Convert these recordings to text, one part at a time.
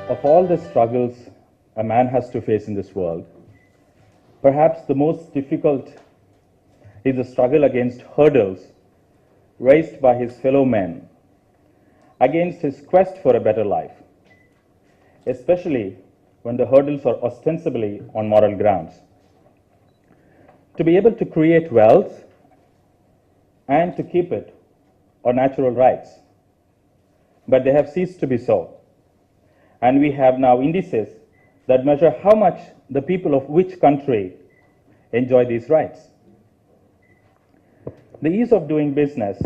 Of all the struggles a man has to face in this world, perhaps the most difficult is the struggle against hurdles raised by his fellow men, against his quest for a better life, especially when the hurdles are ostensibly on moral grounds. To be able to create wealth and to keep it are natural rights, but they have ceased to be so. And we have now indices that measure how much the people of which country enjoy these rights. The Ease of Doing Business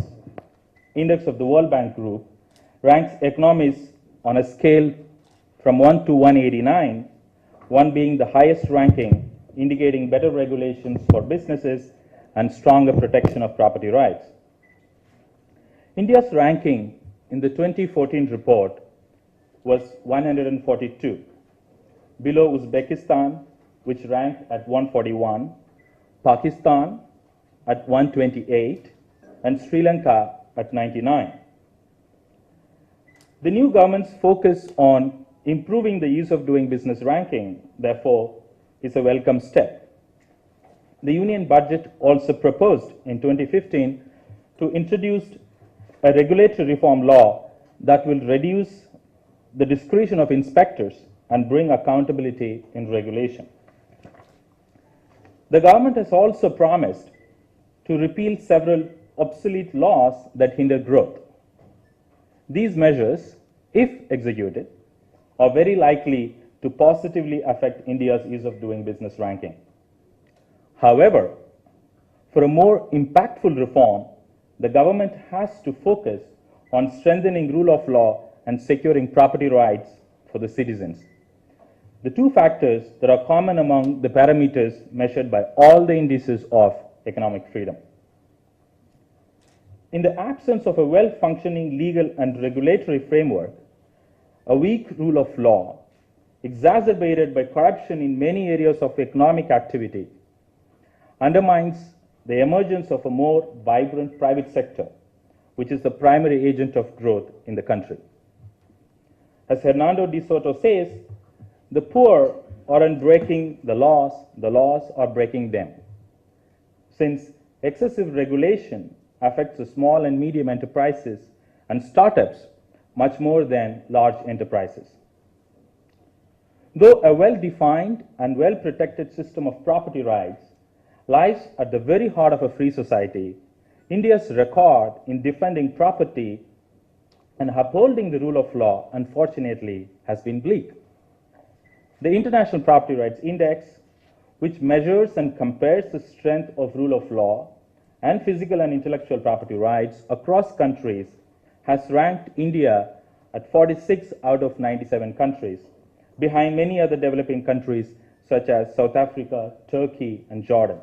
Index of the World Bank Group ranks economies on a scale from 1 to 189, 1 being the highest ranking, indicating better regulations for businesses and stronger protection of property rights. India's ranking in the 2014 report was 142, below Uzbekistan, which ranked at 141, Pakistan at 128, and Sri Lanka at 99. The new government's focus on improving the ease of doing business ranking, therefore, is a welcome step. The Union Budget also proposed in 2015 to introduce a regulatory reform law that will reduce the discretion of inspectors and bring accountability in regulation. The government has also promised to repeal several obsolete laws that hinder growth. These measures, if executed, are very likely to positively affect India's ease of doing business ranking. However, for a more impactful reform, the government has to focus on strengthening rule of law and securing property rights for the citizens. The two factors that are common among the parameters measured by all the indices of economic freedom. In the absence of a well-functioning legal and regulatory framework, a weak rule of law, exacerbated by corruption in many areas of economic activity, undermines the emergence of a more vibrant private sector, which is the primary agent of growth in the country. As Hernando de Soto says, the poor aren't breaking the laws are breaking them. Since excessive regulation affects the small and medium enterprises and startups much more than large enterprises. Though a well-defined and well-protected system of property rights lies at the very heart of a free society, India's record in defending property and upholding the rule of law, unfortunately, has been bleak. The International Property Rights Index, which measures and compares the strength of rule of law and physical and intellectual property rights across countries, has ranked India at 46 out of 97 countries, behind many other developing countries such as South Africa, Turkey, and Jordan.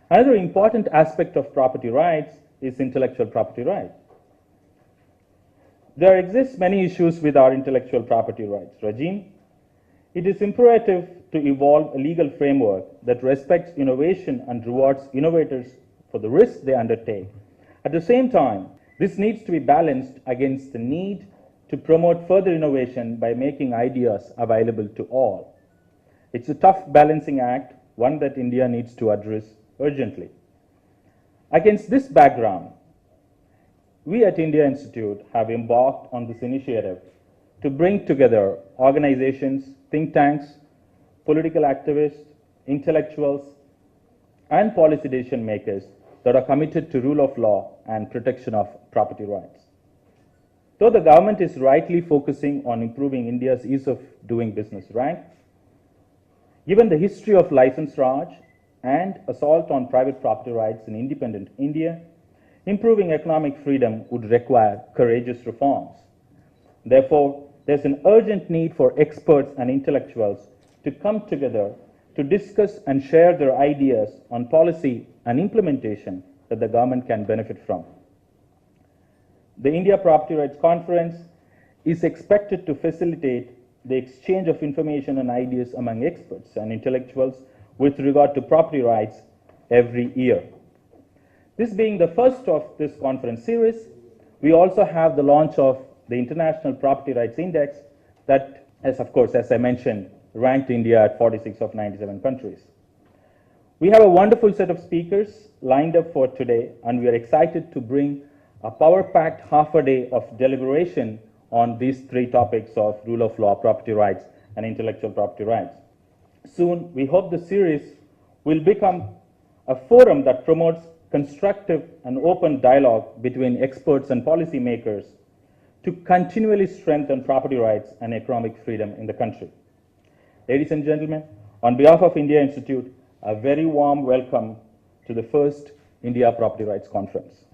Another important aspect of property rights is intellectual property rights. There exists many issues with our intellectual property rights regime. It is imperative to evolve a legal framework that respects innovation and rewards innovators for the risks they undertake. At the same time, this needs to be balanced against the need to promote further innovation by making ideas available to all. It's a tough balancing act, one that India needs to address urgently. Against this background, we at India Institute have embarked on this initiative to bring together organizations, think tanks, political activists, intellectuals, and policy decision makers that are committed to rule of law and protection of property rights. Though the government is rightly focusing on improving India's ease of doing business rank, given the history of license Raj and assault on private property rights in independent India, improving economic freedom would require courageous reforms. Therefore, there's an urgent need for experts and intellectuals to come together to discuss and share their ideas on policy and implementation that the government can benefit from. The India Property Rights Conference is expected to facilitate the exchange of information and ideas among experts and intellectuals with regard to property rights every year. This being the first of this conference series, we also have the launch of the International Property Rights Index that, as I mentioned, ranked India at 46 of 97 countries. We have a wonderful set of speakers lined up for today, and we are excited to bring a power-packed half a day of deliberation on these three topics of rule of law, property rights, and intellectual property rights. Soon, we hope the series will become a forum that promotes constructive and open dialogue between experts and policymakers to continually strengthen property rights and economic freedom in the country. Ladies and gentlemen, on behalf of India Institute, a very warm welcome to the first India Property Rights Conference.